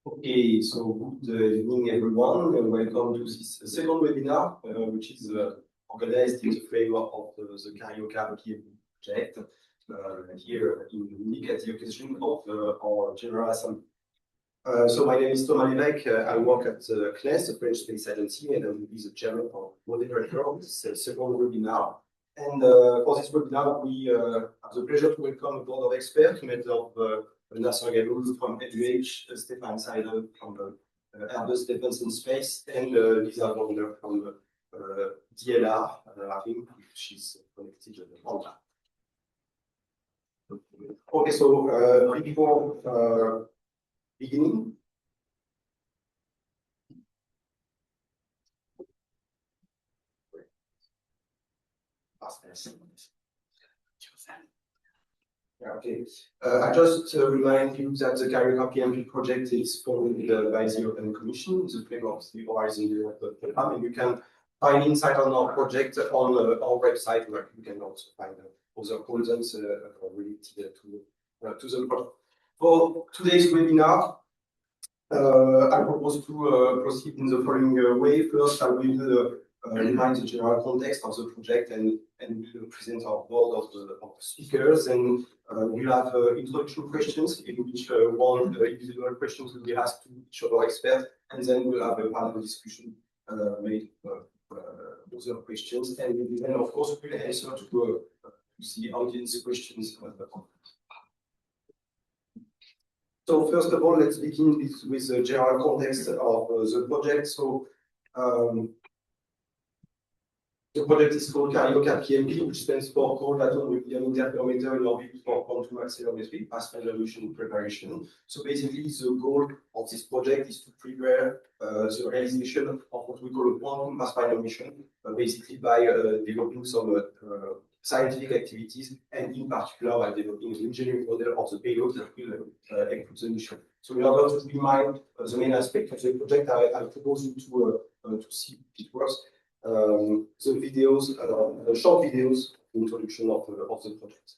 Okay, so good evening everyone, and welcome to this second webinar, which is organized in the framework of the CARIOQA-PMP project here in Munich at the occasion of our General Assembly. So my name is Thomas Lévêque. I work at CNES, the French Space Agency, and I will be the chairman or moderator of this second webinar. And for this webinar, we have the pleasure to welcome a board of experts made of Naceur Gaaloul from EDUH, Stephan Seidel from Airbus Defense and Space, and Lisa Wörner from DLR, I think, which is connected online. Okay, so before beginning, okay. I just remind you that the CARIOQA-PMP project is funded by the European Commission in the framework of the Horizon Europe program, and you can find insight on our project on our website, where you can also find other contents related to the project. For today's webinar, I propose to proceed in the following way. First, I will remind the general context of the project and present our board of speakers. And we'll have introduction questions in which one individual questions will be asked to each of our experts, and then we'll have a panel discussion made other questions. And then, of course, we'll answer to the audience questions. So first of all, let's begin with the general context of the project. So the project is called CARIOQA-PMP, which stands for cold-atom with an interferometer in orbit for quantum accelerometry, pathfinder mission preparation. So basically, the goal of this project is to prepare the realization of what we call a quantum pathfinder mission, basically by developing some scientific activities, and in particular by developing the engineering model of the payload that will execute the mission. So in order to remind the main aspect of the project, I propose you to see it works. The videos, short videos, introduction of the project.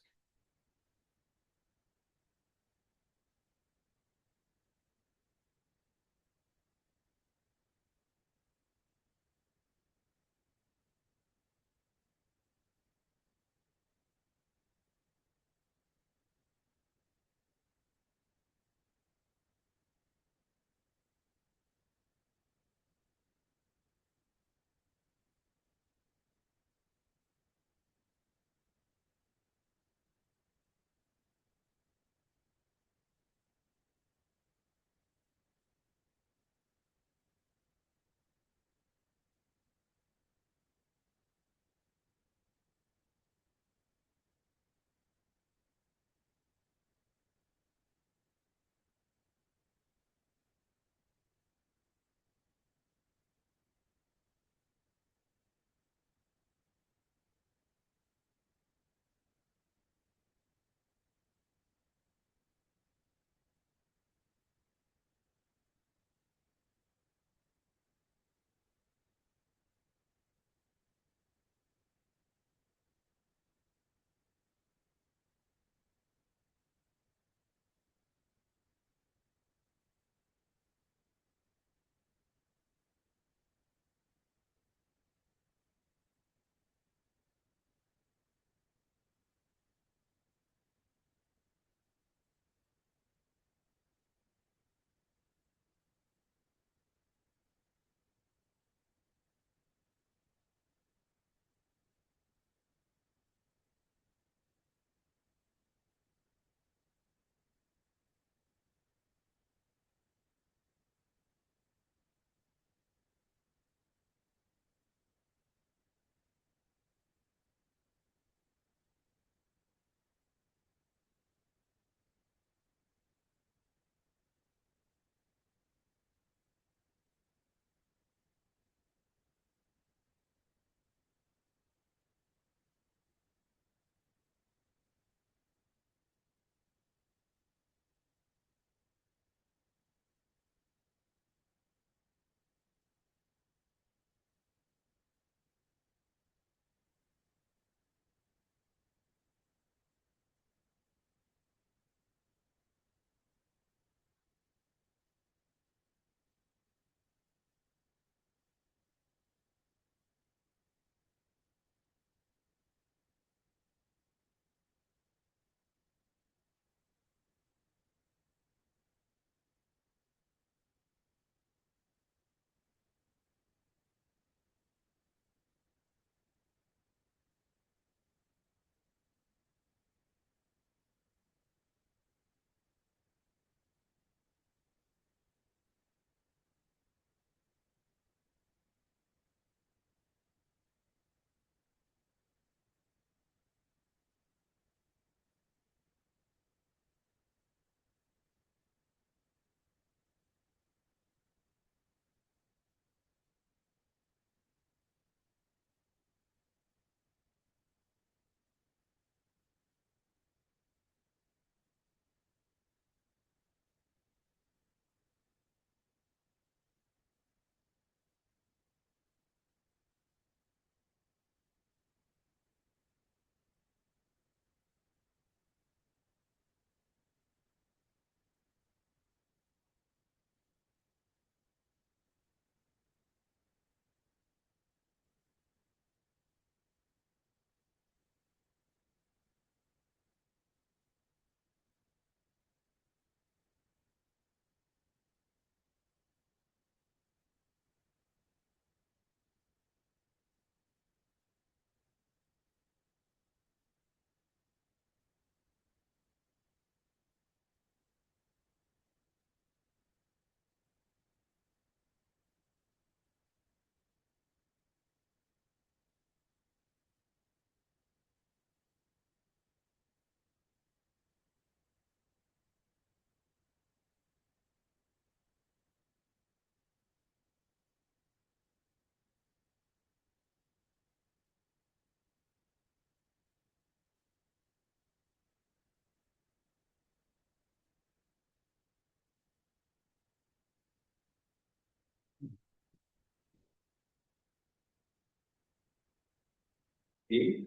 Okay.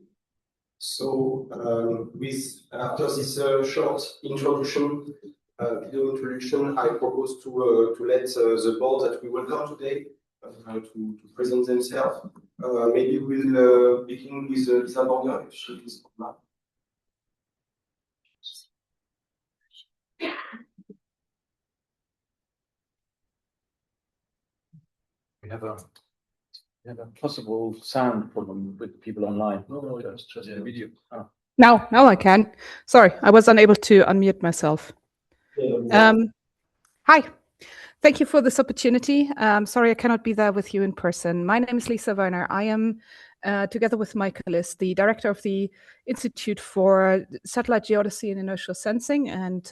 So, after this short introduction, video introduction, I propose to let the board that we welcome today to present themselves. Maybe we'll begin with Lisa Wörner, if she is online. We have a possible sound problem with people online. No, it's just the video. Oh. Now I can. Sorry, I was unable to unmute myself. Hi, thank you for this opportunity. Sorry I cannot be there with you in person. My name is Lisa Wörner. I am, together with Michael, is the director of the Institute for Satellite Geodesy and Inertial Sensing, and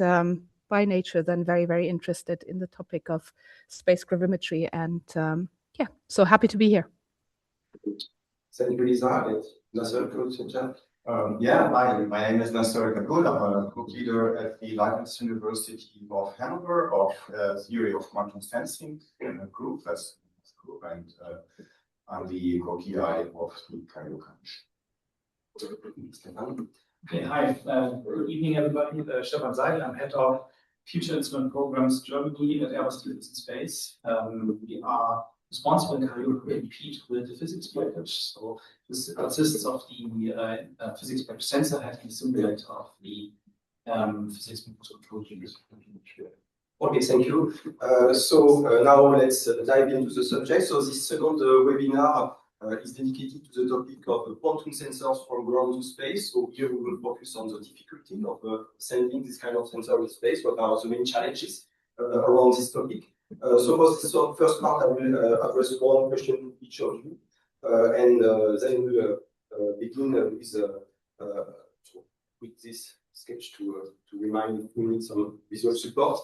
by nature then very, very interested in the topic of space gravimetry. And yeah, so happy to be here. Thank you, Lisa. Naceur Gaaloul. Yeah, my name is Naceur Gaaloul. I'm a group leader at the Leibniz University of Hannover of Theory of Quantum Sensing in a group, and I'm the co-PI of the CARIOQA. Okay, hi. Good evening, everybody. Stephan Seidel. I'm head of Future Instrument Programs Germany at Airbus in Space. We are responsible in CARIOQA-PMP to build the physics package. So this consists of the physics package sensor head and simulator of the physics control unit. Okay, thank you. Now let's dive into the subject. So this second webinar is dedicated to the topic of quantum sensors from ground to space. So here we will focus on the difficulty of sending this kind of sensor in space. What are the main challenges around this topic? So for this first part, I will address one question to each of you, and then we'll begin with this sketch to remind if we need some visual support.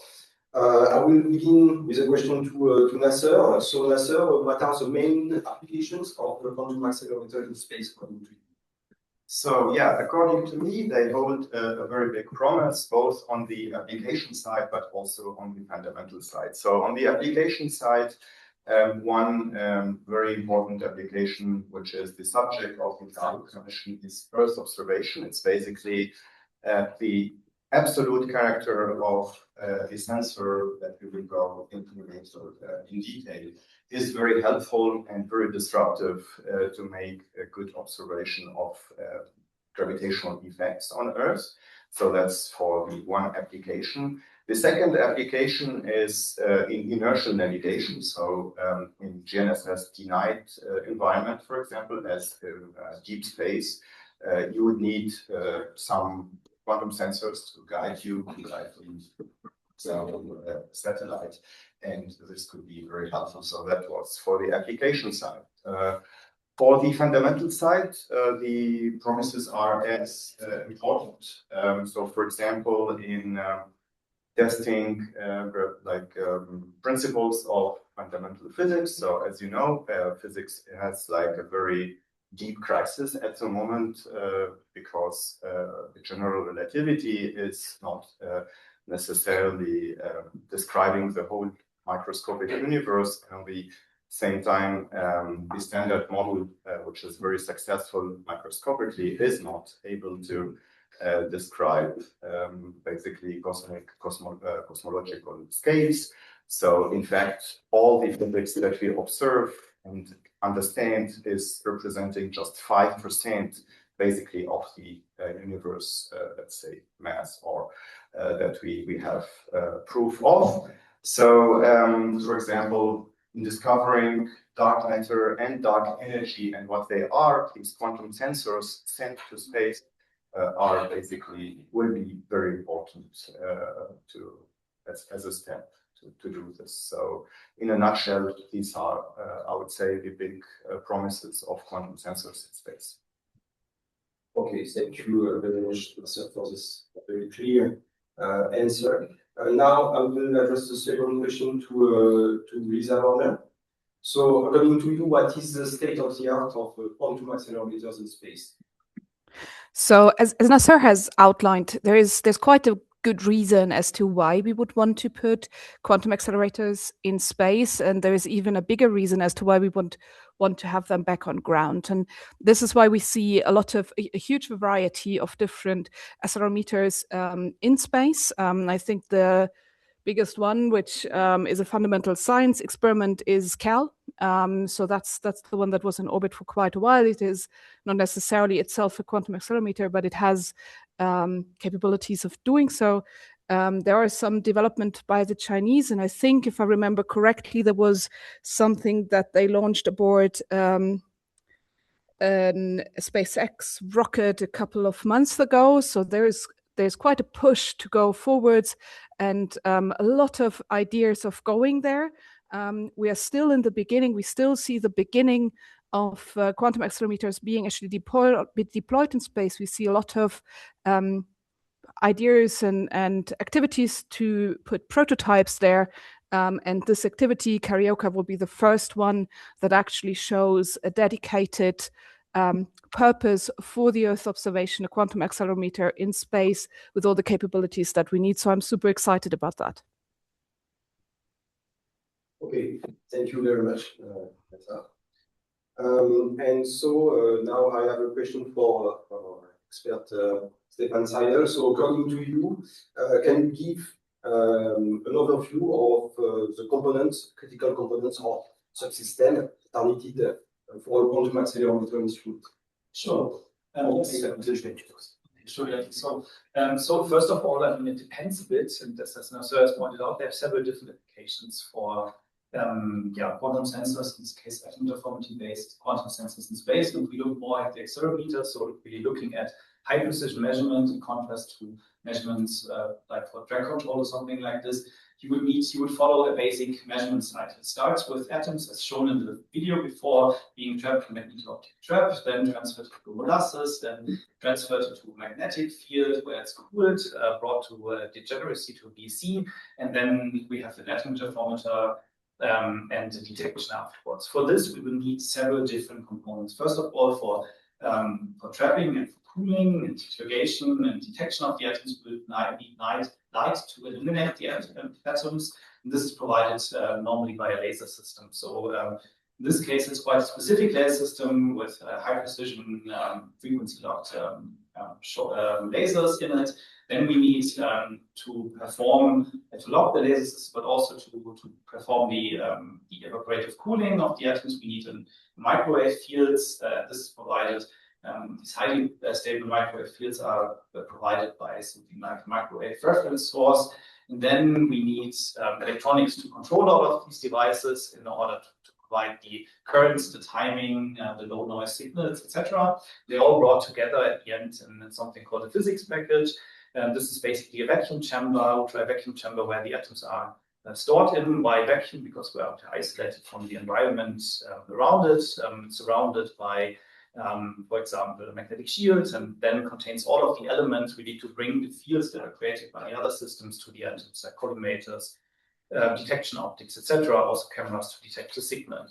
I will begin with a question to Naceur. So Naceur, what are the main applications of the quantum accelerator in space according to you? So yeah, according to me, they hold a very big promise, both on the application side, but also on the fundamental side. So on the application side, one very important application, which is the subject of the CARIOQA mission, is Earth observation. It's basically the absolute character of the sensor that we will go into later in detail is very helpful and very disruptive to make a good observation of gravitational effects on Earth. So that's for the one application. The second application is in inertial navigation. So in GNSS denied environment, for example, as deep space, you would need some quantum sensors to guide you satellite, and this could be very helpful. So that was for the application side. For the fundamental side, the promises are as important. So for example, in testing principles of fundamental physics. So as you know, physics has like a very deep crisis at the moment because the general relativity is not necessarily describing the whole microscopic universe. At the same time, the standard model, which is very successful microscopically, is not able to describe basically cosmological scales. So in fact, all the physics that we observe and understand is representing just 5% basically of the universe, let's say, mass, or that we have proof of. So, for example, in discovering dark matter and dark energy and what they are, these quantum sensors sent to space will be very important as a step to do this. So in a nutshell, these are, I would say, the big promises of quantum sensors in space. Okay, thank you very much for this very clear answer. Now I will address the second question to Lisa Wörner. So according to you, what is the state of the art of quantum accelerators in space? So as Naceur has outlined, there's quite a good reason as to why we would want to put quantum accelerators in space, and there is even a bigger reason as to why we want to have them back on ground. And this is why we see a huge variety of different accelerometers in space. I think the biggest one, which is a fundamental science experiment, is CAL. So that's the one that was in orbit for quite a while. It is not necessarily itself a quantum accelerometer, but it has capabilities of doing so. There are some development by the Chinese, and I think, if I remember correctly, there was something that they launched aboard a SpaceX rocket a couple of months ago. So there's quite a push to go forwards, and a lot of ideas of going there. We are still in the beginning. We still see the beginning of quantum accelerometers being actually deployed in space. We see a lot of ideas and activities to put prototypes there. And this activity, CARIOQA, will be the first one that actually shows a dedicated purpose for the Earth observation, a quantum accelerometer in space with all the capabilities that we need. So I'm super excited about that. Okay, thank you very much, Lisa. And so now I have a question for our expert, Stephan Seidel. So according to you, can you give an overview of the components, critical components of subsystem that are needed for a quantum accelerometer instrument? Sure. So first of all, I mean, it depends a bit, and as Naceur has pointed out, there are several different applications for quantum sensors, in this case, atom deformity-based quantum sensors in space. And if we look more at the accelerometer, so we're looking at high precision measurement in contrast to measurements like for drag control or something like this. You would follow a basic measurement cycle. It starts with atoms, as shown in the video before, being trapped in a magneto-optic trap, then transferred to molasses, then transferred to a magnetic field where it's cooled, brought to degeneracy to BC, and then we have an atom interferometer and the detection afterwards. For this, we will need several different components. First of all, for trapping and for cooling and interrogation and detection of the atoms, we will need light to illuminate the atoms. And this is provided normally by a laser system. So in this case, it's quite a specific laser system with high precision frequency locked lasers in it. Then we need to lock the laser system, but also to perform the evaporative cooling of the atoms. We need microwave fields. This is provided. These highly stable microwave fields are provided by something like microwave reference source. And then we need electronics to control all of these devices in order to provide the currents, the timing, the low noise signals, etc. They're all brought together at the end in something called a physics package. This is basically a vacuum chamber, ultra vacuum chamber, where the atoms are stored in. Why vacuum? Because we are isolated from the environment around it. It's surrounded by for example, a magnetic shield, and then contains all of the elements we need to bring the fields that are created by the other systems to the atoms, like collimators, detection optics, etc., also cameras to detect the signal.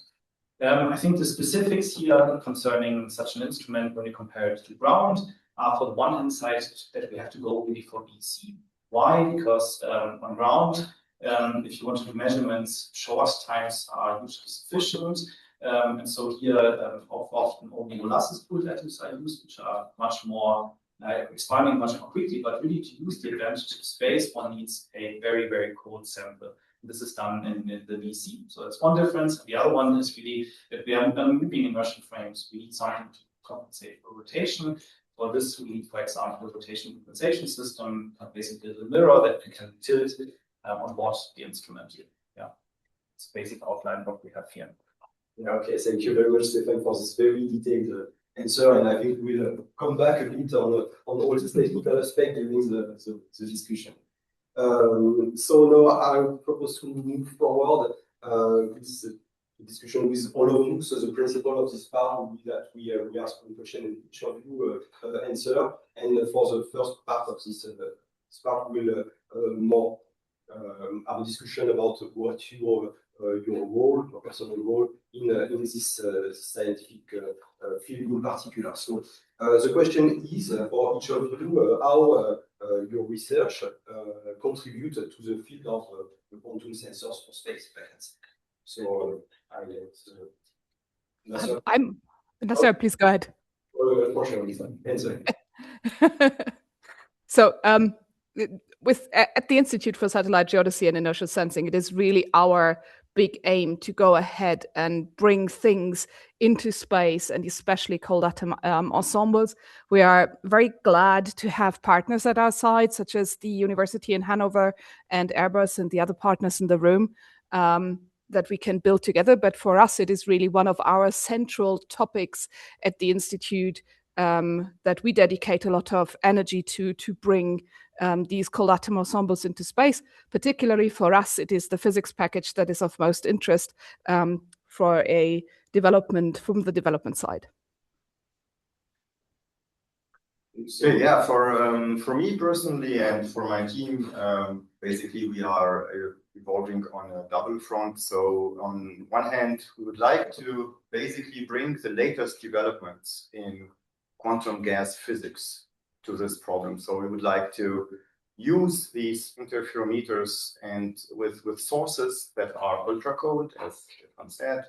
I think the specifics here concerning such an instrument, when you compare it to ground, are for the one hand side that we have to go really for BC. Why? Because on ground, if you want to do measurements, short times are usually sufficient. And so here, often only molasses-cooled atoms are used, which are much more expanding much more quickly. But really, to use the advantage of space, one needs a very, very cold sample. This is done in the VC. So that's one difference. The other one is really that we are moving in Russian frames. We need something to compensate for rotation. For this, we need, for example, a rotation compensation system, basically the mirror that we can tilt on board the instrument here. Yeah, it's a basic outline what we have here. Yeah, okay, thank you very much, Stephan, for this very detailed answer. And I think we'll come back a bit on all the technical aspects during the discussion. So now I propose to move forward with the discussion with all of you. So the principle of this part will be that we ask one question and each of you answer. And for the first part of this part, we'll more have a discussion about what your role, your personal role in this scientific field in particular. So the question is for each of you how your research contribute to the field of the quantum sensors for space plans. So I let Naceur, please go ahead. Answer. So at the Institute for Satellite Geodesy and Inertial Sensing, it is really our big aim to go ahead and bring things into space, and especially cold atom ensembles. We are very glad to have partners at our side, such as the University in Hannover and Airbus and the other partners in the room, that we can build together. But for us, it is really one of our central topics at the Institute, that we dedicate a lot of energy to bring these cold atom ensembles into space. Particularly for us, it is the physics package that is of most interest for a development from the development side. So yeah, for me personally and for my team, basically we are evolving on a double front. So on one hand, we would like to basically bring the latest developments in quantum gas physics to this problem. So we would like to use these interferometers and with sources that are ultra cold, as Stephan said.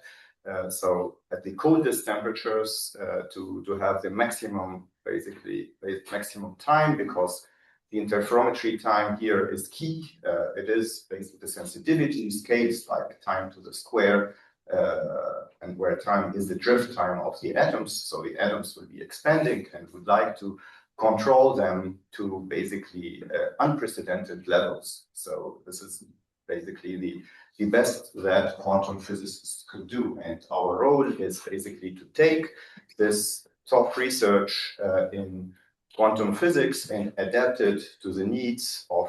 So at the coldest temperatures to have the maximum, basically maximum time, because the interferometry time here is key. It is basically the sensitivity scales like time to the square, and where time is the drift time of the atoms. So the atoms will be expanding, and would like to control them to basically unprecedented levels. So this is basically the best that quantum physicists could do. And our role is basically to take this top research in quantum physics and adapt it to the needs of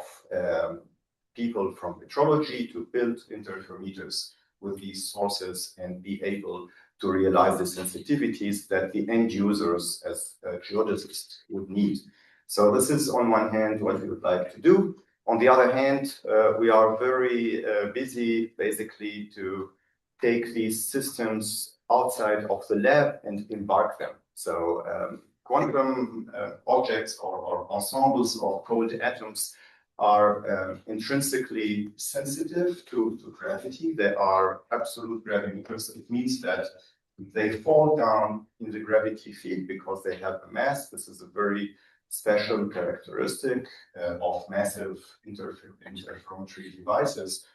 people from metrology to build interferometers with these sources and be able to realize the sensitivities that the end users as geodesists would need. So this is on one hand what we would like to do. On the other hand, we are very busy basically to take these systems outside of the lab and embark them. So quantum objects or ensembles of cold atoms are intrinsically sensitive to gravity. They are absolute gravimeters. It means that they fall down in the gravity field because they have a mass. This is a very special characteristic of massive interferometry devices.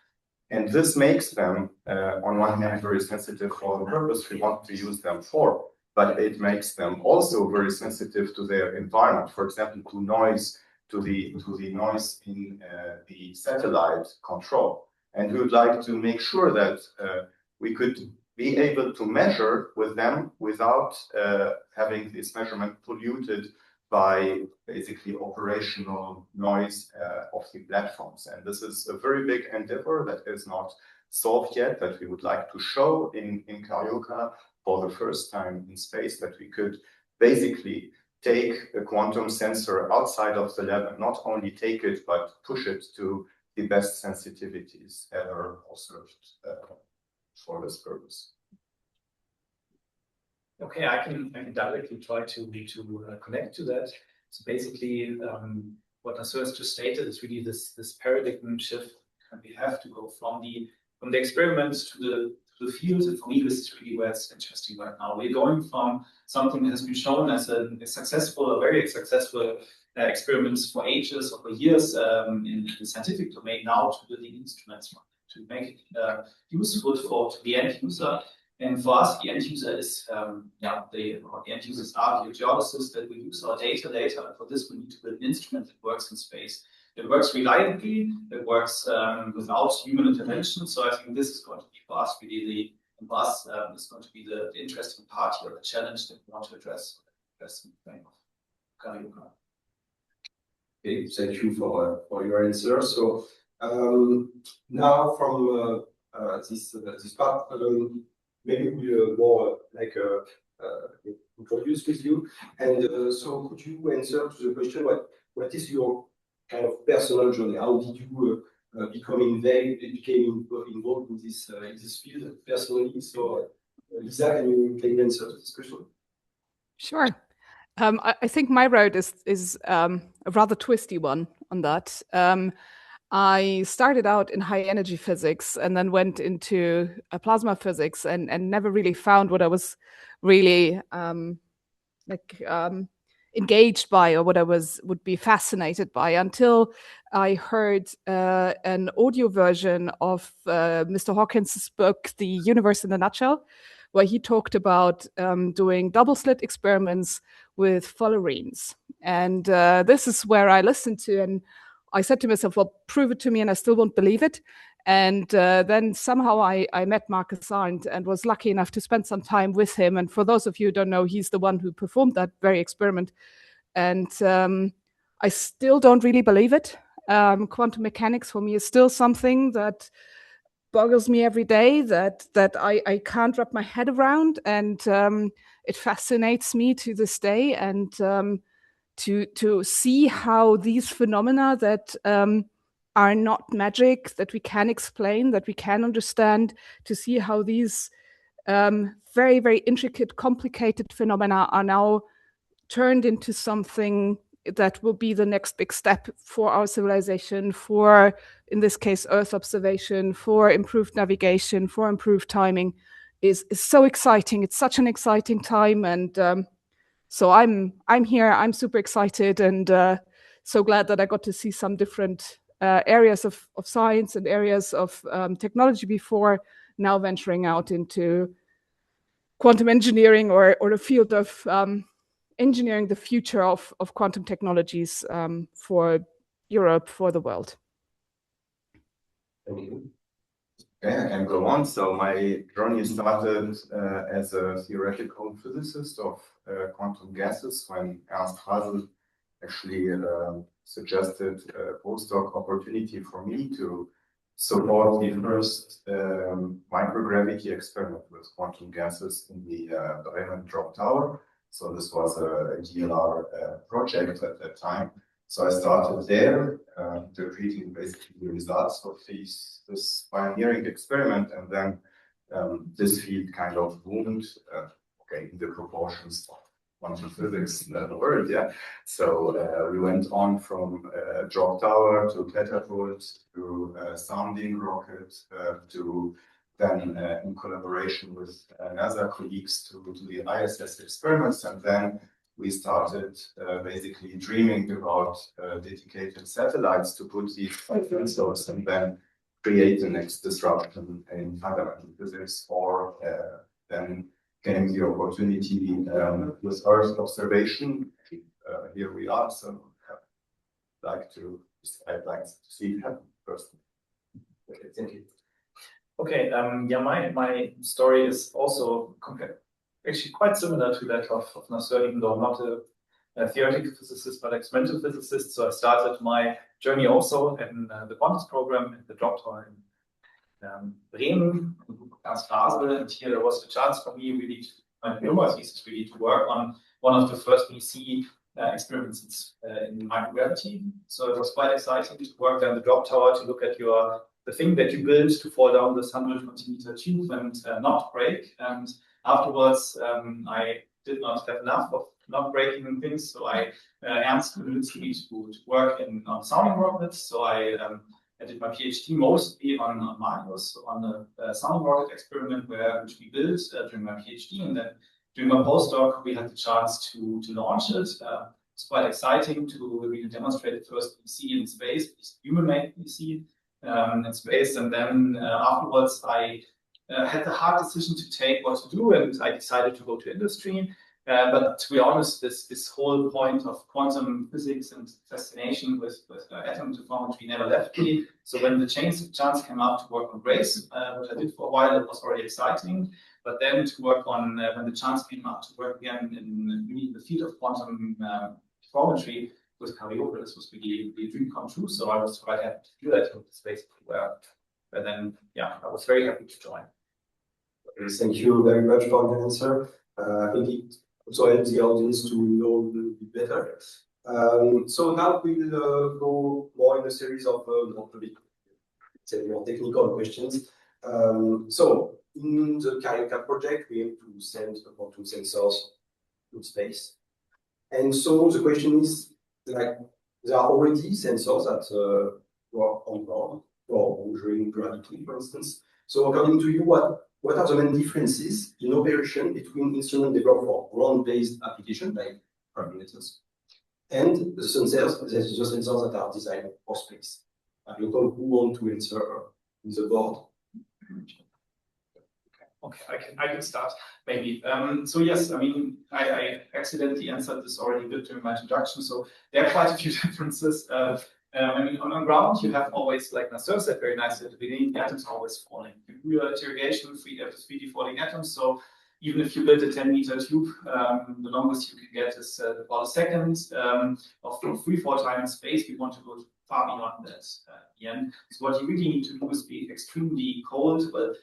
And this makes them, on one hand, very sensitive for the purpose we want to use them for, but it makes them also very sensitive to their environment. For example, to noise, to the noise in the satellite control. And we would like to make sure that we could be able to measure with them without having this measurement polluted by basically operational noise of the platforms. And this is a very big endeavor that is not solved yet, that we would like to show in CARIOQA for the first time in space, that we could basically take a quantum sensor outside of the lab and not only take it, but push it to the best sensitivities ever observed for this purpose. Okay, I can directly try to connect to that. So basically, what Naceur has just stated is really this paradigm shift, and we have to go from the experiments to the field. And for me, this is really where it's interesting right now. We're going from something that has been shown as a very successful experiments for ages, over years in the scientific domain, now to building instruments to make it useful for the end user. And for us, the end user is, the end users are the geodesists that will use our data. And for this, we need to build an instrument that works in space. It works reliably. It works without human intervention. So I think this is going to be for us really is going to be the interesting part here, the challenge that we want to address in the frame of CARIOQA. Okay, thank you for your answer. So now from this part, maybe we'll more like introduce with you. And so could you answer to the question, what is your kind of personal journey? How did you become involved in this field personally? So Lisa, can you answer to this question? Sure. I think my road is a rather twisty one on that. I started out in high energy physics and then went into plasma physics and never really found what I was really engaged by, or what I would be fascinated by, until I heard an audio version of Mr. Hawkins' book, The Universe in a Nutshell, where he talked about doing double slit experiments with fullerenes. And this is where I listened to, and I said to myself, well, prove it to me, and I still won't believe it. And then somehow I met Marcus Arndt and was lucky enough to spend some time with him. And for those of you who don't know, he's the one who performed that very experiment. And I still don't really believe it. Quantum mechanics for me is still something that boggles me every day, that I can't wrap my head around. And it fascinates me to this day. And to see how these phenomena that are not magic, that we can explain, that we can understand, to see how these very, very intricate, complicated phenomena are now turned into something that will be the next big step for our civilization, for, in this case, Earth observation, for improved navigation, for improved timing, is so exciting. It's such an exciting time. And so I'm here. I'm super excited, and so glad that I got to see some different areas of science and areas of technology before now venturing out into quantum engineering, or the field of engineering the future of quantum technologies for Europe, for the world. Thank you. Okay, I can go on. So my journey started as a theoretical physicist of quantum gases when Ernst Hazel actually suggested a postdoc opportunity for me to support the first microgravity experiment with quantum gases in the Bremen drop tower. So this was a DLR project at that time. So I started there, interpreting basically the results of this pioneering experiment, and then this field kind of boomed, in the proportions of quantum physics in the world, yeah. So we went on from drop tower to catapult to sounding rocket to then in collaboration with NASA colleagues to the ISS experiments, and then we started basically dreaming about dedicated satellites to put these sensors and then create the next disruption in fundamental physics, or then came the opportunity with Earth observation. Here we are, so I'd like to see it happen first. Okay, thank you. Okay, my story is also actually quite similar to that of Naceur, even though I'm not a theoretical physicist, but experimental physicist. So I started my journey also in the quantum program at the drop tower in Bremen, Ernst Hazel, and here there was a chance for me really to work on one of the first VC experiments in microgravity. So it was quite exciting to work there in the drop tower to look at the thing that you build to fall down this 120-meter tube and not break. And afterwards, I did not have enough of not breaking things, so Ernst convinced me to work on sounding rockets. So I did my PhD mostly on Marius, on a sounding rocket experiment which we built during my PhD, and then during my postdoc we had the chance to launch it. It's quite exciting to really demonstrate the first VC in space, human-made VC in space, and then afterwards I had the hard decision to take what to do, and I decided to go to industry. But to be honest, this whole point of quantum physics and fascination with atom technology never left me. So when the chance came up to work on GRACE, which I did for a while, it was already exciting. But then to work on, when the chance came up to work again in the field of quantum technology with CARIOQA, this was really a dream come true. So I was quite happy to do that with the space where then, I was very happy to join. Thank you very much for the answer. I think it also helps the audience to know a little bit better. So now we'll go more in a series of more technical questions. So in the CARIOQA project, we aim to send quantum sensors to space. And so the question is, like, there are already sensors at work on board or measuring gravity, for instance. So according to you, what are the main differences in operation between instruments developed for ground-based application like gravimeters and the sensors that are designed for space? Who want to answer in the board? Okay, I can start maybe. So yes, I mean, I accidentally answered this already a bit during my introduction. So there are quite a few differences. I mean, on ground, you have always, like Naceur said very nicely at the beginning, the atoms are always falling. You do your interrogation, 3D falling atoms. So even if you build a 10-meter tube, the longest you can get is about a second of free fall time in space. We want to go far beyond that at the end. So what you really need to do is be extremely cold, but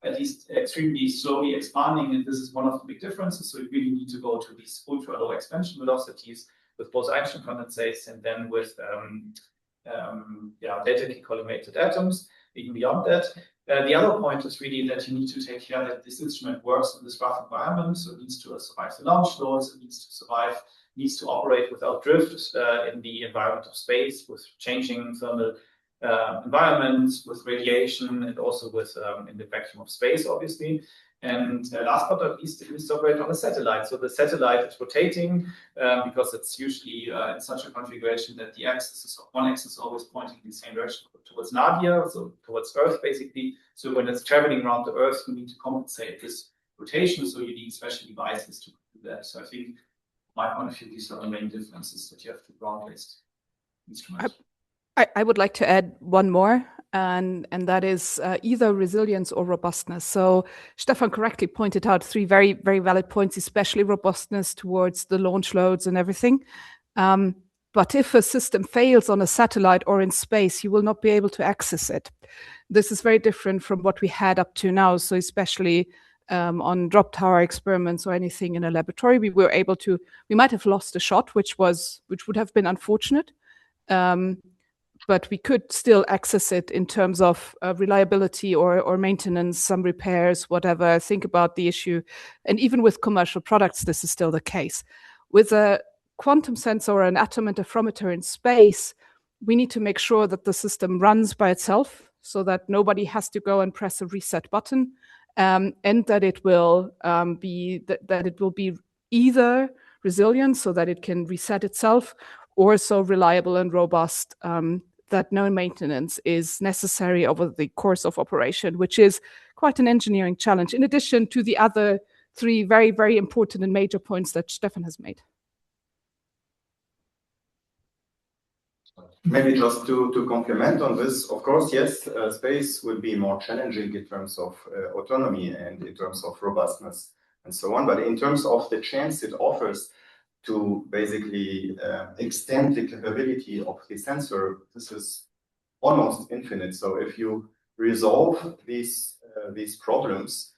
at least extremely slowly expanding, and this is one of the big differences. So you really need to go to these ultra low expansion velocities with Bose-Einstein condensates, and then with delta-K collimated atoms, even beyond that. The other point is really that you need to take care that this instrument works in this rough environment. So it needs to survive the launch loads, it needs to operate without drift in the environment of space with changing thermal environments, with radiation, and also with in the vacuum of space, obviously. And last but not least, it needs to operate on a satellite. So the satellite is rotating because it's usually in such a configuration that one axis is always pointing in the same direction towards Nadia, so towards Earth, basically. So when it's traveling around the Earth, you need to compensate this rotation. So you need special devices to do that. So I think, from my point of view, these are the main differences that you have to ground-based instruments. I would like to add one more, and that is either resilience or robustness. So Stephan correctly pointed out three very, very valid points, especially robustness towards the launch loads and everything. But if a system fails on a satellite or in space, you will not be able to access it. This is very different from what we had up to now. So especially on drop tower experiments or anything in a laboratory, we might have lost a shot, which would have been unfortunate. But we could still access it in terms of reliability or maintenance, some repairs, whatever. Think about the issue. And even with commercial products, this is still the case. With a quantum sensor or an atom interferometer in space, we need to make sure that the system runs by itself so that nobody has to go and press a reset button, and that it will be either resilient so that it can reset itself, or so reliable and robust that no maintenance is necessary over the course of operation, which is quite an engineering challenge, in addition to the other three very, very important and major points that Stephan has made. Maybe just to complement on this, of course, yes, space will be more challenging in terms of autonomy and in terms of robustness and so on. But in terms of the chance it offers to basically extend the capability of the sensor, this is almost infinite. So if you resolve these problems,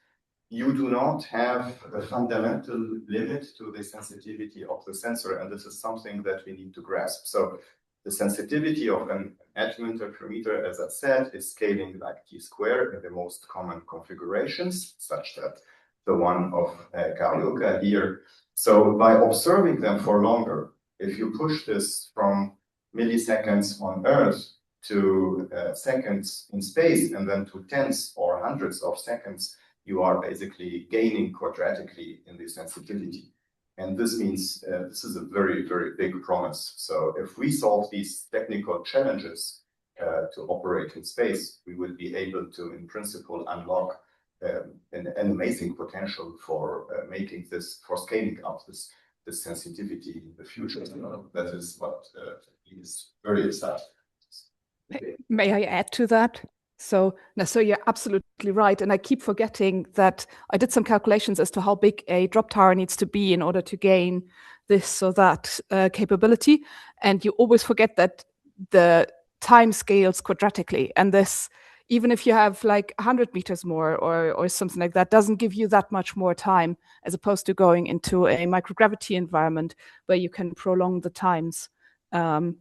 you do not have a fundamental limit to the sensitivity of the sensor, and this is something that we need to grasp. So the sensitivity of an atom interferometer, as I said, is scaling like t² in the most common configurations, such that the one of CARIOQA here. So by observing them for longer, if you push this from milliseconds on Earth to seconds in space, and then to tens or hundreds of seconds, you are basically gaining quadratically in the sensitivity. And this means this is a very, very big promise. So if we solve these technical challenges to operate in space, we will be able to, in principle, unlock an amazing potential for making this, for scaling up this sensitivity in the future. That is what is very exciting. May I add to that? So you're absolutely right. And I keep forgetting that I did some calculations as to how big a drop tower needs to be in order to gain this or that capability. And you always forget that the time scales quadratically. And this, even if you have like 100 meters more or something like that, doesn't give you that much more time, as opposed to going into a microgravity environment where you can prolong the times.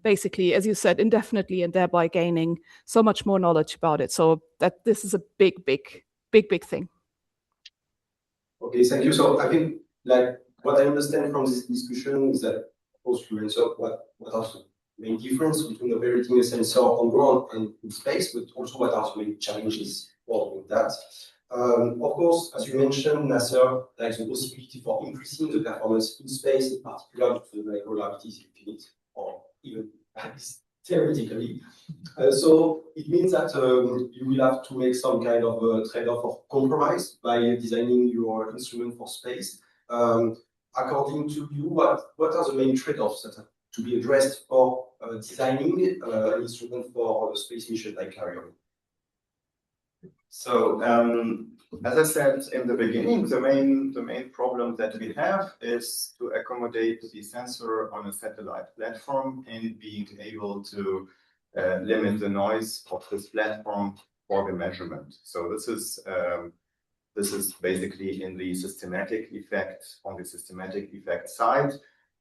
Basically, as you said, indefinitely, and thereby gaining so much more knowledge about it. So that this is a big thing. Okay, thank you. So I think, like, what I understand from this discussion is that, of course, you answer what are main difference between operating a sensor on ground and in space, but also what are the main challenges for that. Of course, as you mentioned, Naceur, there is a possibility for increasing the performance in space, in particular to the microgravity is infinite, or even at least theoretically. So it means that you will have to make some kind of a trade-off or compromise by designing your instrument for space. According to you, what are the main trade-offs that have to be addressed for designing an instrument for a space mission like CARIOQA? So, as I said in the beginning, the main problem that we have is to accommodate the sensor on a satellite platform and being able to limit the noise of this platform for the measurement. So this is basically in the systematic effect, on the systematic effect side,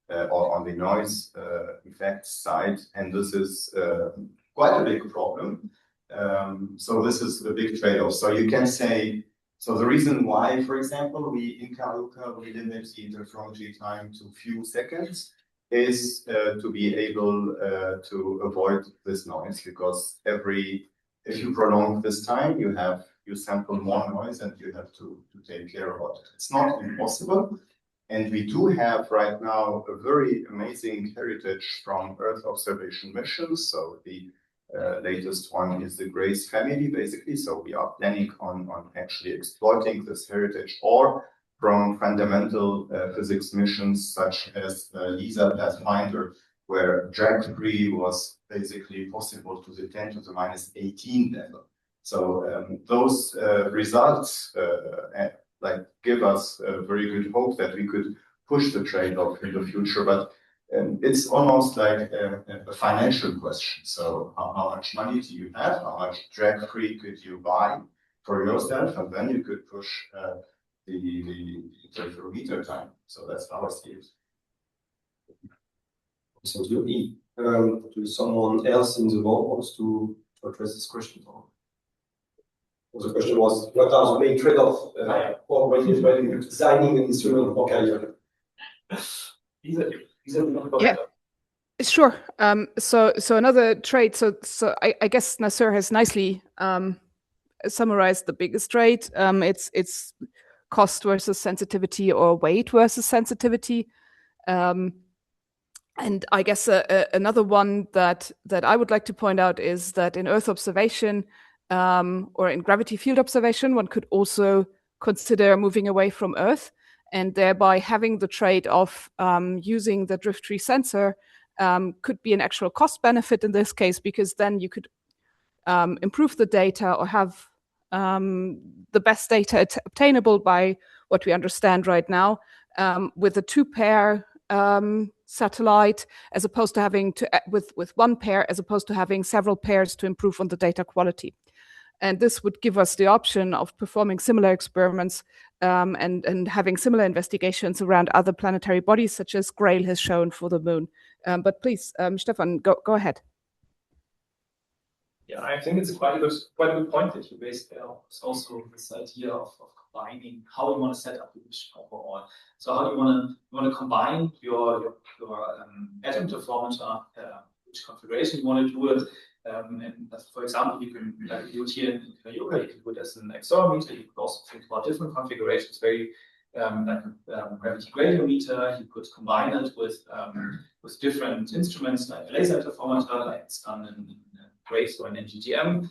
or on the noise effect side, and this is quite a big problem. So this is a big trade-off. So you can say, so the reason why, for example, in CARIOQA we limit the interferometry time to few seconds is to be able to avoid this noise, because if you prolong this time, you sample more noise and you have to take care about it. It's not impossible. And we do have right now a very amazing heritage from Earth observation missions. So the latest one is the GRACE family, basically. So we are planning on actually exploiting this heritage, or from fundamental physics missions such as Lisa Pathfinder, where drag-free was basically possible to the 10 to the minus 18 level. So those results give us a very good hope that we could push the trade-off in the future. But it's almost like a financial question. So how much money do you have? How much drag-free could you buy for yourself? And then you could push the interferometer time. So that's our state. So do someone else in the world wants to address this question? The question was, what are the main trade-offs for when you're designing an instrument for CARIOQA? Yeah, sure. So another trade. So I guess Naceur has nicely summarized the biggest trade. It's cost versus sensitivity, or weight versus sensitivity. And I guess another one that I would like to point out is that in Earth observation, or in gravity field observation, one could also consider moving away from Earth, and thereby having the trade of using the drift-free sensor could be an actual cost benefit in this case, because then you could improve the data, or have the best data obtainable by what we understand right now with a two-pair satellite, as opposed to having with one pair, as opposed to having several pairs to improve on the data quality. And this would give us the option of performing similar experiments and having similar investigations around other planetary bodies, such as GRAIL has shown for the Moon. But please, Stephan, go ahead. Yeah, I think it's quite a good point that you raised there. It's also this idea of combining how you want to set up the mission overall. So how do you want to combine your atom interferometer, which configuration you want to do it. And for example, you can do it here in CARIOQA, you can do it as an accelerometer. You could also think about different configurations, very like gravity gradiometer. You could combine it with different instruments like a laser interferometer, like it's done in GRACE or in NGGM.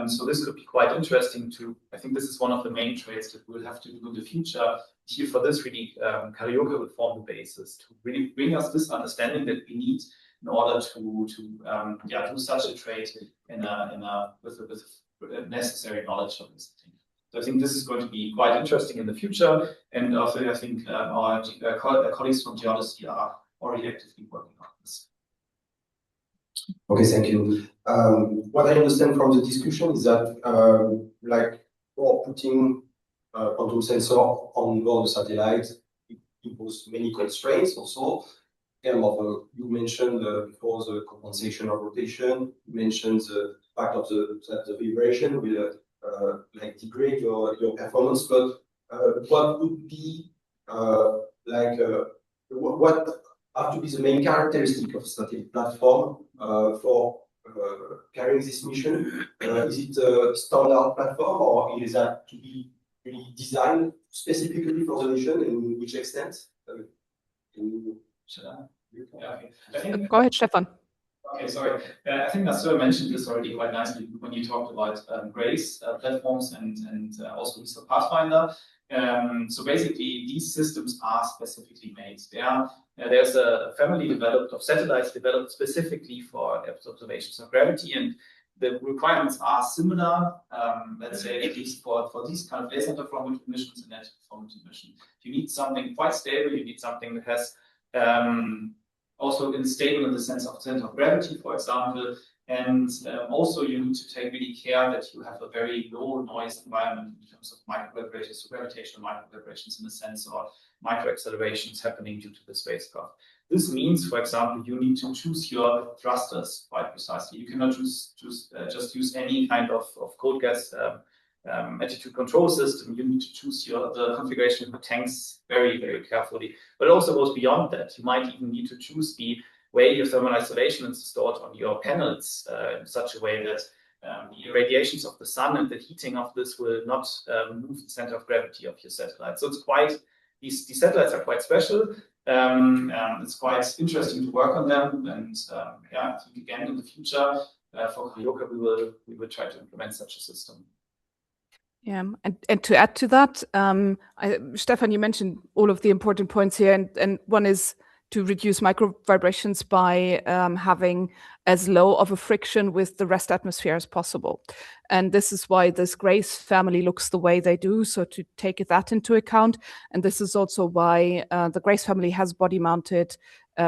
So this could be quite interesting to. I think this is one of the main trades that we'll have to do in the future. Here for this, really, CARIOQA will form the basis to really bring us this understanding that we need in order to do such a trade with necessary knowledge of this thing. So I think this is going to be quite interesting in the future, and also I think our colleagues from Geodesy are already actively working on this. Okay, thank you. What I understand from the discussion is that, like, for putting quantum sensor on board the satellite, it imposes many constraints also. You mentioned before the compensation of rotation. You mentioned the fact of that the vibration will like degrade your performance. But what would be what have to be the main characteristic of satellite platform for carrying this mission? Is it a standard platform, or is that to be really designed specifically for the mission, and in which extent? Should I? Yeah, okay. I think, Go ahead, Stephan. okay, sorry. I think Naceur mentioned this already quite nicely when you talked about Grace platforms and also Lisa Pathfinder. So basically, these systems are specifically made. There's a family developed of satellites developed specifically for observations of gravity, and the requirements are similar. Let's say at least for these kind of laser interferometer missions and net interferometer mission, you need something quite stable. You need something that has also is stable in the sense of center of gravity, for example. And also you need to take really care that you have a very low noise environment in terms of microvibrations, so gravitational microvibrations in the sense, or microaccelerations happening due to the spacecraft. This means, for example, you need to choose your thrusters quite precisely. You cannot just use any kind of cold gas attitude control system. You need to choose the configuration of the tanks very, very carefully. But it also goes beyond that. You might even need to choose the way your thermal isolation is stored on your panels in such a way that the radiations of the sun and the heating of this will not move the center of gravity of your satellite. So it's quite, these satellites are quite special. It's quite interesting to work on them. And yeah, I think again in the future for CARIOQA, we will try to implement such a system. Yeah, and to add to that, Stephan, you mentioned all of the important points here, and one is to reduce micro vibrations by having as low of a friction with the rest atmosphere as possible. And this is why this Grace family looks the way they do, so to take that into account. And this is also why the Grace family has body-mounted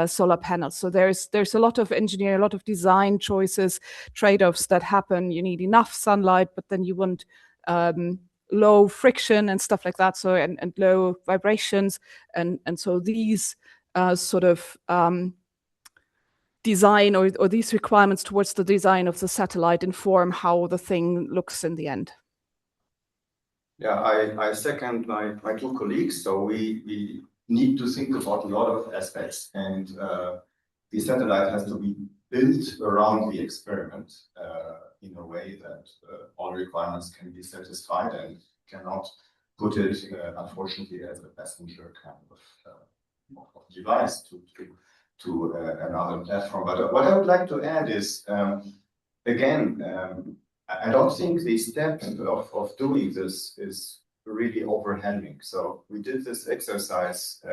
solar panels. So there's a lot of engineering, a lot of design choices, trade-offs that happen. You need enough sunlight, but then you want low friction and stuff like that, so and low vibrations, and so these sort of design or these requirements towards the design of the satellite inform how the thing looks in the end. Yeah, I second my two colleagues. So we need to think about a lot of aspects, and the satellite has to be built around the experiment in a way that all requirements can be satisfied, and cannot put it, unfortunately, as a passenger kind of device to another platform. But what I would like to add is, again, I don't think the step of doing this is really overwhelming. So we did this exercise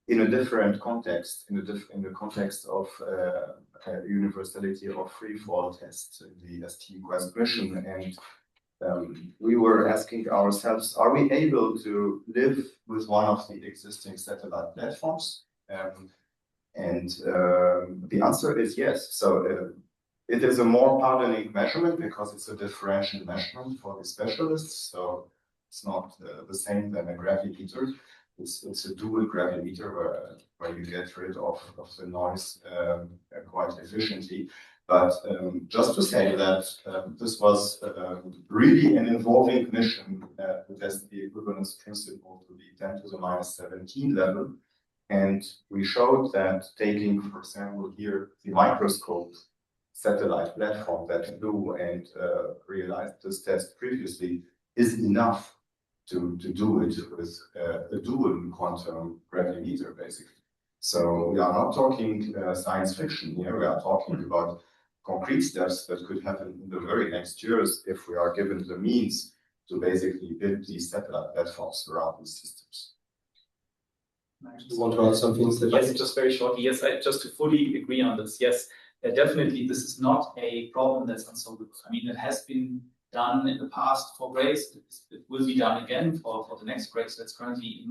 in a different context, in the context of universality of free fall tests in the ST Quest mission, and we were asking ourselves, are we able to live with one of the existing satellite platforms? And the answer is yes. So it is a more pardoning measurement because it's a differential measurement for the specialists. So it's not the same than a gravimeter. It's a dual gravimeter where you get rid of the noise quite efficiently. But just to say that this was really an involving mission to test the equivalence principle to the 10 to the minus 17 level. And we showed that taking, for example, here the microscope satellite platform that flew and realized this test previously is enough to do it with a dual quantum gravimeter, basically. So we are not talking science fiction here. We are talking about concrete steps that could happen in the very next years if we are given the means to basically build these satellite platforms around these systems. You want to add something? Yes, just very shortly. Yes, just to fully agree on this. Yes, definitely this is not a problem that's unsolvable. I mean, it has been done in the past for Grace. It will be done again for the next Grace that's currently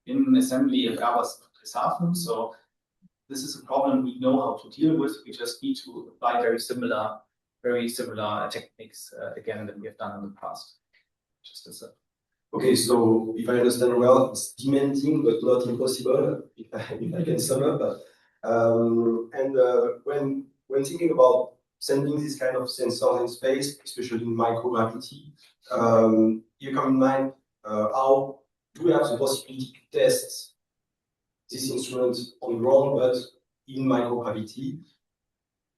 in assembly at Airbus Friedrichshafen. So this is a problem we know how to deal with. We just need to apply very similar techniques again that we have done in the past. Just as a Okay, so if I understand well, it's demanding but not impossible, if I can sum up. When thinking about sending this kind of sensors in space, especially in microgravity, you come in mind how do we have the possibility to test this instrument on ground, but in microgravity.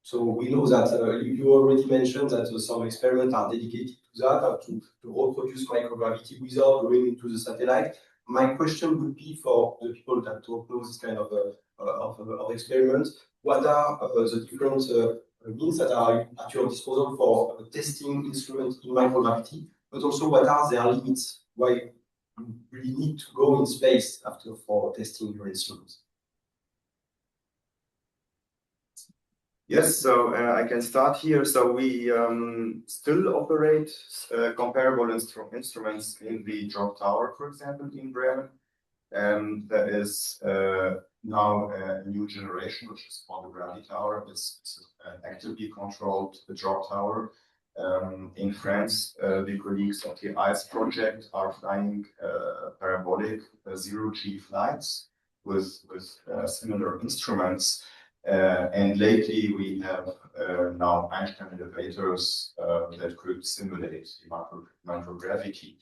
So we know that you already mentioned that some experiments are dedicated to that, to reproduce microgravity without going into the satellite. My question would be for the people that don't know this kind of experiments, what are the different means that are at your disposal for testing instruments in microgravity, but also what are their limits? Why you really need to go in space after for testing your instruments? Yes, so I can start here. So we still operate comparable instruments in the drop tower, for example, in Bremen. There is now a new generation, which is called the Gravity Tower. It's actively controlled the drop tower. In France, the colleagues of the ICE project are flying parabolic zero-G flights with similar instruments. And lately, we have now Einstein elevators that could simulate microgravity.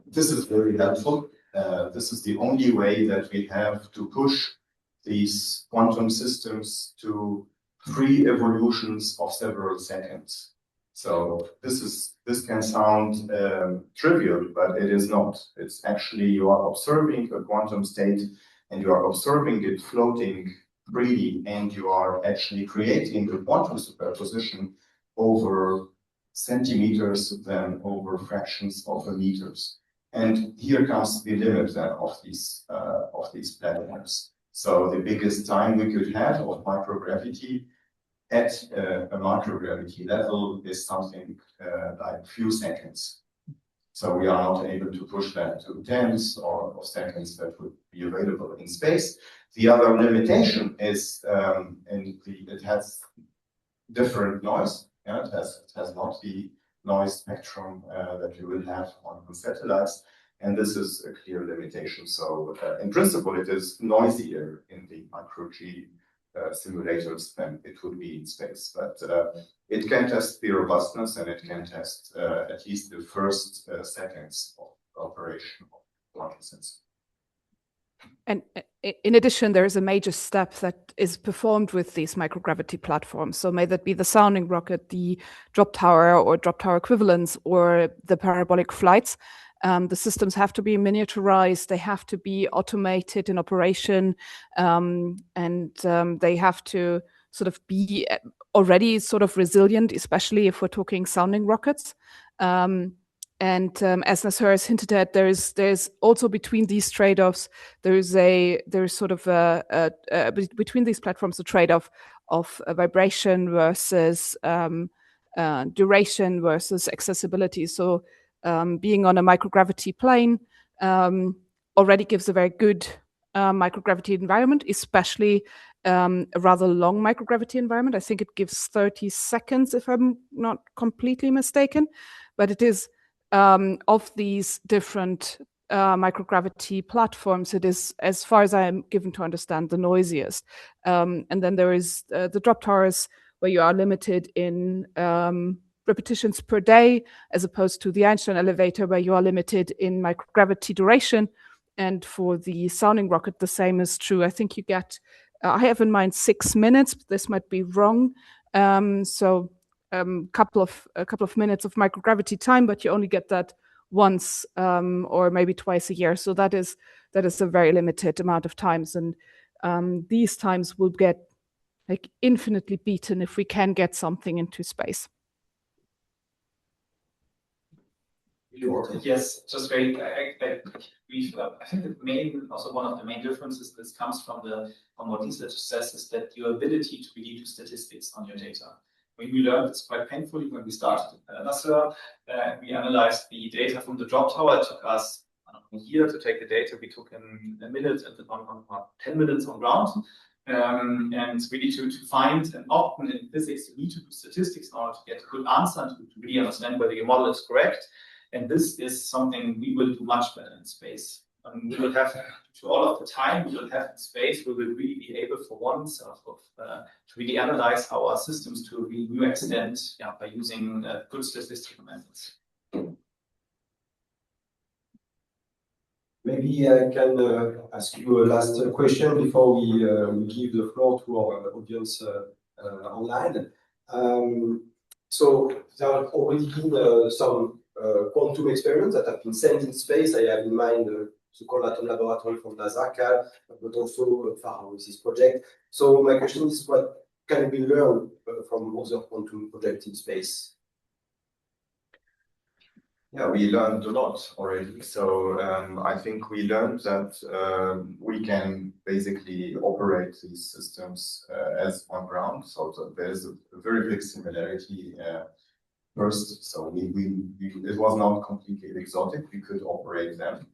This is very helpful. This is the only way that we have to push these quantum systems to free evolutions of several seconds. So this can sound trivial, but it is not. It's actually you are observing a quantum state and you are observing it floating freely, and you are actually creating a quantum superposition over centimeters, then over fractions of meters. And here comes the limit then of these platforms. So the biggest time we could have of microgravity at a microgravity level is something like a few seconds. So we are not able to push that to tens of seconds that would be available in space. The other limitation is it has different noise. Yeah, it has not the noise spectrum that you will have on satellites, and this is a clear limitation. So in principle, it is noisier in the micro-G simulators than it would be in space, but it can test the robustness and it can test at least the first seconds of operation of quantum sensor. And in addition, there is a major step that is performed with these microgravity platforms. So may that be the sounding rocket, the drop tower or drop tower equivalents, or the parabolic flights. The systems have to be miniaturized, they have to be automated in operation, and they have to sort of be already sort of resilient, especially if we're talking sounding rockets. And as Naceur has hinted at, there's also between these trade-offs, there's sort of between these platforms a trade-off of vibration versus duration versus accessibility. So being on a microgravity plane already gives a very good microgravity environment, especially a rather long microgravity environment. I think it gives 30 seconds, if I'm not completely mistaken, but it is of these different microgravity platforms, it is, as far as I am given to understand, the noisiest. And then there is the drop towers, where you are limited in repetitions per day, as opposed to the Einstein elevator, where you are limited in microgravity duration. And for the sounding rocket, the same is true. I think you get, I have in mind 6 minutes, but this might be wrong. So a couple of minutes of microgravity time, but you only get that once or maybe twice a year. So that is a very limited amount of times, and these times will get like infinitely beaten if we can get something into space. Yes, just very brief. I think one of the main differences this comes from what Lisa just says is that your ability to really do statistics on your data. When we learned this quite painfully when we started at Naceur, we analyzed the data from the drop tower. It took us a year to take the data. We took in a minute and 10 minutes on ground. And really to find, and often in physics, you need to do statistics in order to get a good answer and to really understand whether your model is correct. And this is something we will do much better in space. We will have, to all of the time we will have in space, we will really be able for once to really analyze our systems to a really new extent by using good statistical methods. Maybe I can ask you a last question before we give the floor to our audience online. So there have already been some quantum experiments that have been sent in space. I have in mind the cold-atom laboratory from NASA, CAL, but also far with this project. So my question is, what can we learn from other quantum projects in space? Yeah, we learned a lot already. So I think we learned that we can basically operate these systems as on ground. So there's a very big similarity first. So it was not completely exotic. We could operate them.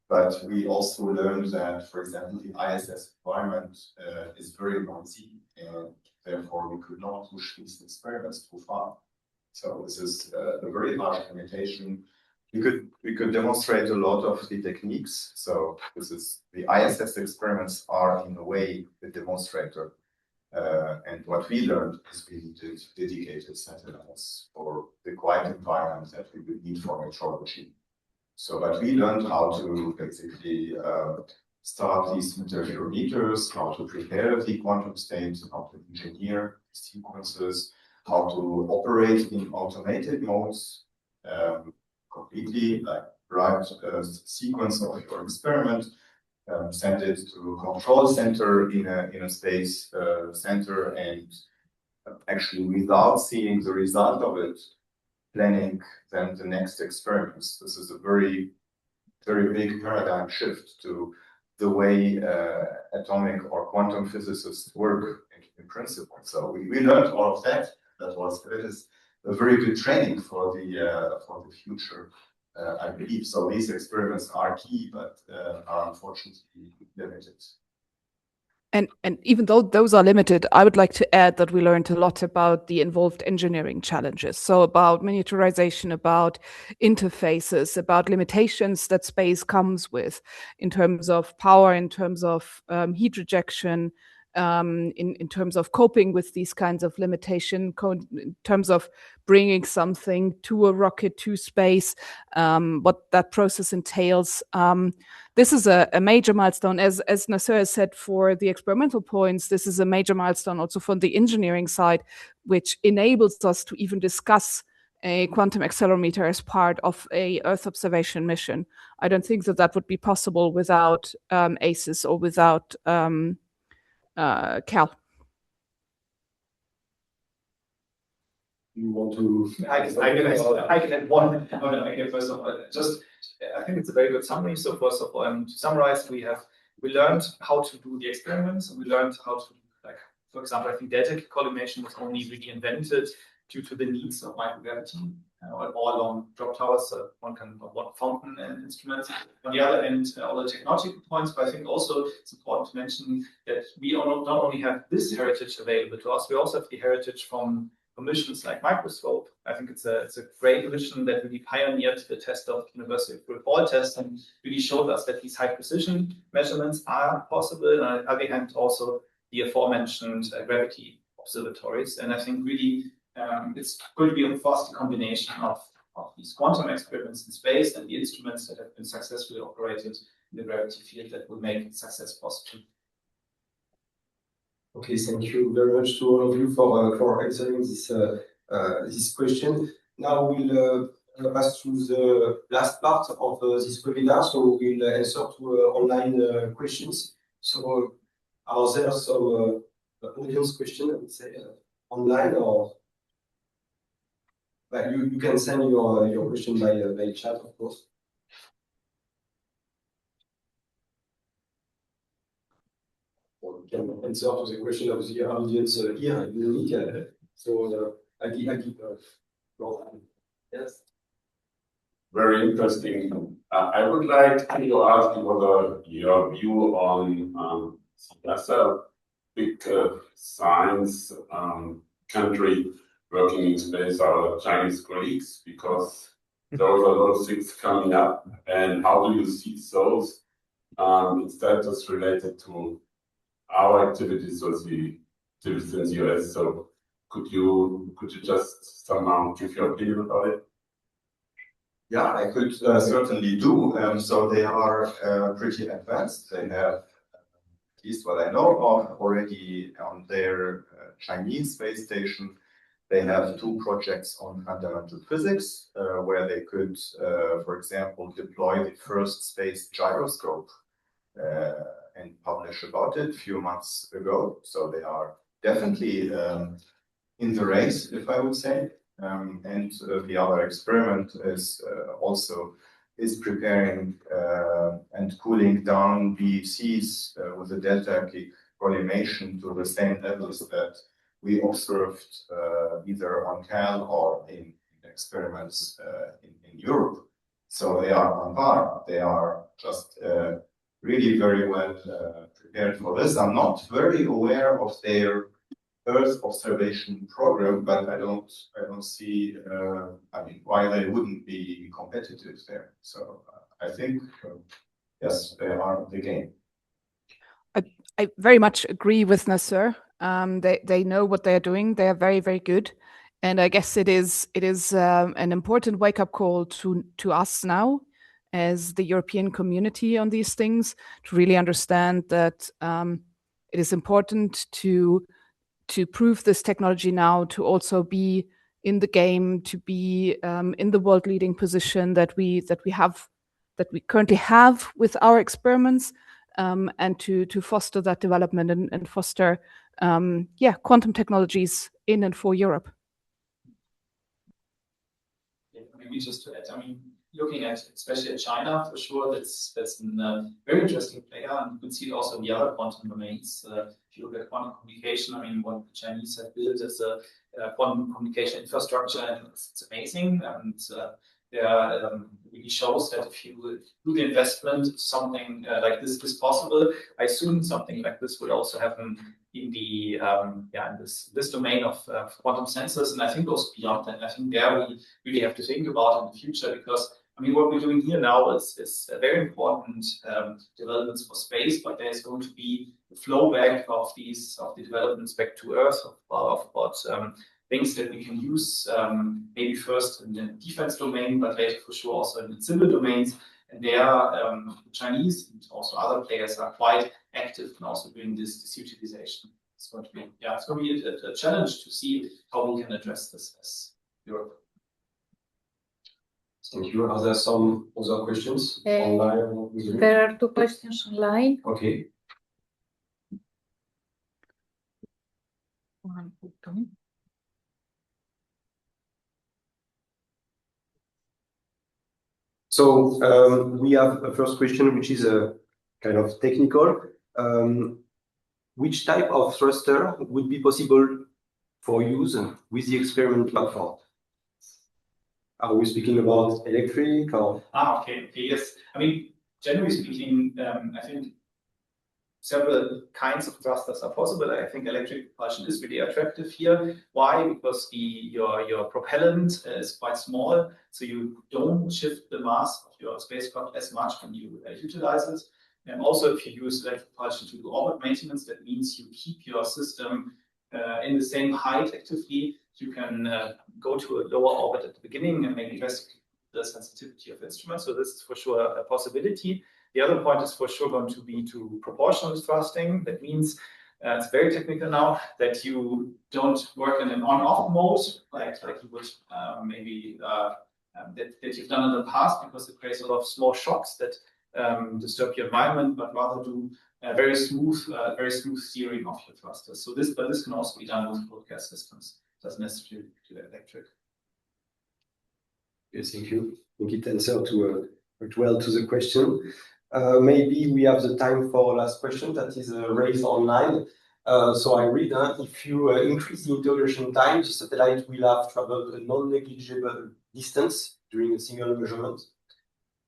But we also learned that, for example, the ISS environment is very noisy, and therefore we could not push these experiments too far. So this is a very large limitation. We could demonstrate a lot of the techniques. So this is the ISS experiments are in a way the demonstrator. And what we learned is we needed dedicated satellites for the quiet environment that we would need for metrology. So, but we learned how to basically start these interferometers, how to prepare the quantum state, how to engineer sequences, how to operate in automated modes, completely, like write a sequence of your experiment, send it to a control center in a space center, and actually without seeing the result of it, planning then the next experiments. This is a very, very big paradigm shift to the way atomic or quantum physicists work in principle. So we learned all of that. It is a very good training for the future, I believe. So these experiments are key, but are unfortunately limited. And even though those are limited, I would like to add that we learned a lot about the involved engineering challenges. So about miniaturization, about interfaces, about limitations that space comes with in terms of power, in terms of heat rejection, in terms of coping with these kinds of limitation, in terms of bringing something to a rocket to space, what that process entails. This is a major milestone, as Naceur has said, for the experimental points. This is a major milestone also from the engineering side, which enables us to even discuss a quantum accelerometer as part of a Earth observation mission. I don't think that would be possible without ACES or without Cal. You want to? I can add one. First of all, I think it's a very good summary. So first of all, to summarize, we learned how to do the experiments, and we learned how to, like, for example, I think delta collimation was only really invented due to the needs of microgravity or along drop towers. One fountain and instruments. On the other end, all the technological points, but I think also it's important to mention that we not only have this heritage available to us, we also have the heritage from missions like Microscope. I think it's a great mission that really pioneered the test of University of Ball test and really showed us that these high precision measurements are possible. And on the other hand, also the aforementioned gravity observatories. And I think really it's going to be a fast combination of these quantum experiments in space and the instruments that have been successfully operated in the gravity field that will make success possible. Okay, thank you very much to all of you for answering this question. Now we'll pass to the last part of this webinar, so we'll answer to online questions. So are there some audience question, I would say, online, or you can send your question by chat, of course. We can answer to the question of the audience here in Munich. So I give yes. Very interesting. I would like to ask you what your view on CNES, big science country working in space, are Chinese colleagues, because there are a lot of things coming up. And how do you see those status related to our activities or the activities in the US? So could you just somehow give your opinion about it? Yeah, I could certainly do. So they are pretty advanced. They have, at least what I know of, already on their Chinese space station, they have 2 projects on fundamental physics, where they could, for example, deploy the first space gyroscope and publish about it a few months ago. So they are definitely in the race, if I would say. And the other experiment is also preparing and cooling down BECs with a delta K collimation to the same levels that we observed either on CAL or in experiments in Europe. So they are on par. They are just really very well prepared for this. I'm not very aware of their Earth observation program, but I don't see, I mean, why they wouldn't be competitive there. So I think, yes, they are in the game. I very much agree with Naceur. They know what they are doing. They are very, very good. And I guess it is an important wake-up call to us now as the European community on these things, to really understand that it is important to prove this technology now, to also be in the game, to be in the world leading position that we currently have with our experiments, and to foster that development and foster quantum technologies in and for Europe. Yeah, maybe just to add, I mean, looking at especially at China, for sure, that's a very interesting player, and you can see it also in the other quantum domains. If you look at quantum communication, I mean, what the Chinese have built as a quantum communication infrastructure, and it's amazing, and really shows that if you do the investment, something like this is possible. I assume something like this would also happen in the in this domain of quantum sensors, and I think also beyond that. I think there we really have to think about in the future, because I mean, what we're doing here now is a very important developments for space, but there's going to be the flow back of the developments back to Earth about things that we can use, maybe first in the defense domain, but later for sure also in the civil domains. And there, the Chinese and also other players are quite active in also doing this utilization. It's going to be, a challenge to see how we can address this as Europe. Thank you. Are there some other questions online? There are 2 questions online. Okay. So we have a first question, which is a kind of technical. Which type of thruster would be possible for use with the experiment platform? Are we speaking about electric or? Okay, yes. I mean, generally speaking, I think several kinds of thrusters are possible. I think electric propulsion is really attractive here. Why? Because your propellant is quite small, so you don't shift the mass of your spacecraft as much when you utilize it. And also, if you use electric propulsion to do orbit maintenance, that means you keep your system in the same height actively. You can go to a lower orbit at the beginning and maybe investigate the sensitivity of instruments. So this is for sure a possibility. The other point is for sure going to be to proportional thrusting. That means it's very technical now that you don't work in an on-off mode like you would maybe that you've done in the past, because it creates a lot of small shocks that disturb your environment, but rather do very smooth steering of your thrusters. So this can also be done with broadcast systems. It doesn't necessarily do electric. Yes, thank you. I think it answered well to the question. Maybe we have the time for last question that is raised online. So I read, if you increase the integration time, the satellite will have traveled a non-negligible distance during a single measurement.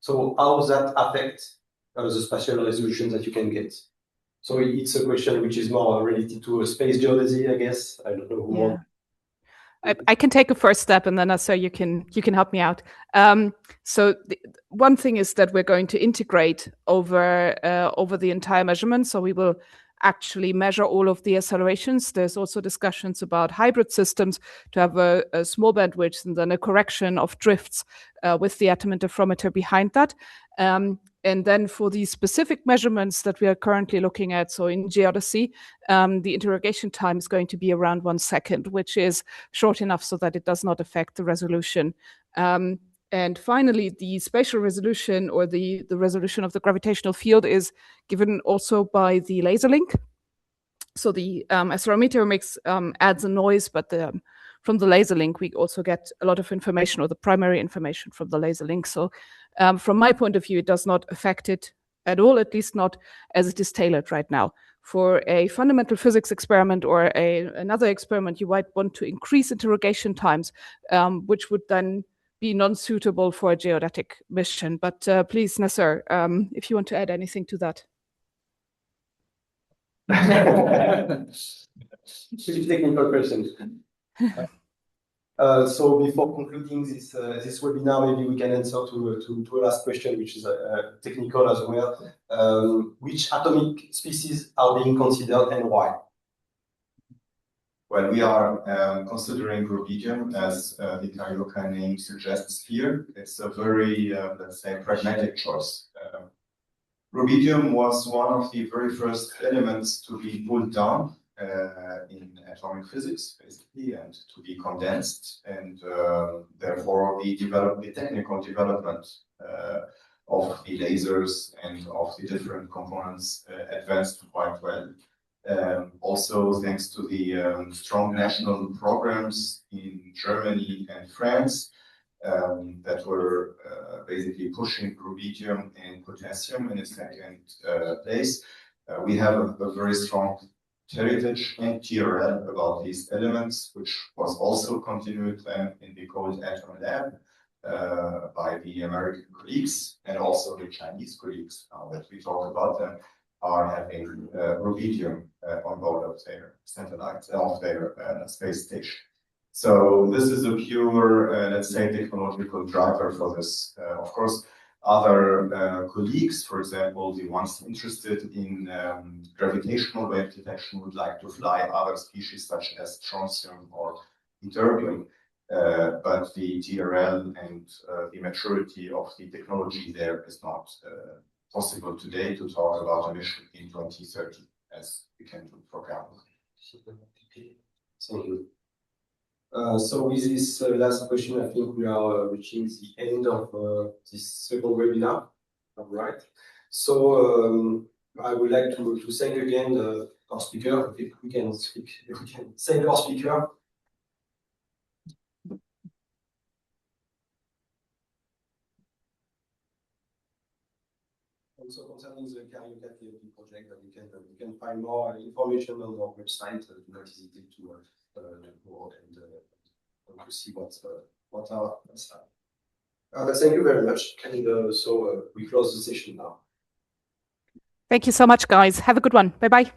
So how does that affect the spatial resolution that you can get? So it's a question which is more related to space geodesy, I guess. I don't know who wants. I can take a first step, and then so you can help me out. So one thing is that we're going to integrate over the entire measurement. So we will actually measure all of the accelerations. There's also discussions about hybrid systems to have a small bandwidth and then a correction of drifts with the atom interferometer behind that. And then for the specific measurements that we are currently looking at, so in Geodesy, the interrogation time is going to be around 1 second, which is short enough so that it does not affect the resolution. And finally, the spatial resolution or the resolution of the gravitational field is given also by the laser link. So the accelerometer adds a noise, but from the laser link, we also get a lot of information, or the primary information from the laser link. So from my point of view, it does not affect it at all, at least not as it is tailored right now. For a fundamental physics experiment or another experiment, you might want to increase interrogation times, which would then be non-suitable for a geodetic mission. But please, Naceur, if you want to add anything to that. Pretty technical question. So before concluding this webinar, maybe we can answer to a last question, which is technical as well. Which atomic species are being considered and why? Well, we are considering rubidium, as the CARIOQA name suggests here. It's a very, let's say, pragmatic choice. Rubidium was one of the very first elements to be pulled down in atomic physics, basically, and to be condensed. And therefore, the technical development of the lasers and of the different components advanced quite well. Also, thanks to the strong national programs in Germany and France that were basically pushing rubidium and potassium in a second place, we have a very strong heritage and TRL about these elements, which was also continued then in the cold-atom lab by the American colleagues, and also the Chinese colleagues, now that we talk about them, are having rubidium on board of their satellites, of their space station. So this is a pure, let's say, technological driver for this. Of course, other colleagues, for example, the ones interested in gravitational wave detection, would like to fly other species such as strontium or ytterbium. But the TRL and the maturity of the technology there is not possible today to talk about a mission in 2030, as we can do for Gaaloul. Thank you. So with this last question, I think we are reaching the end of this second webinar. All right. So I would like to thank again our speaker. If we can thank our speaker. Also concerning the CARIOQA-PMP project, that you can find more information on our website. Do not hesitate to go and to see what are. Thank you very much. And so we close the session now. Thank you so much, guys. Have a good one. Bye-bye.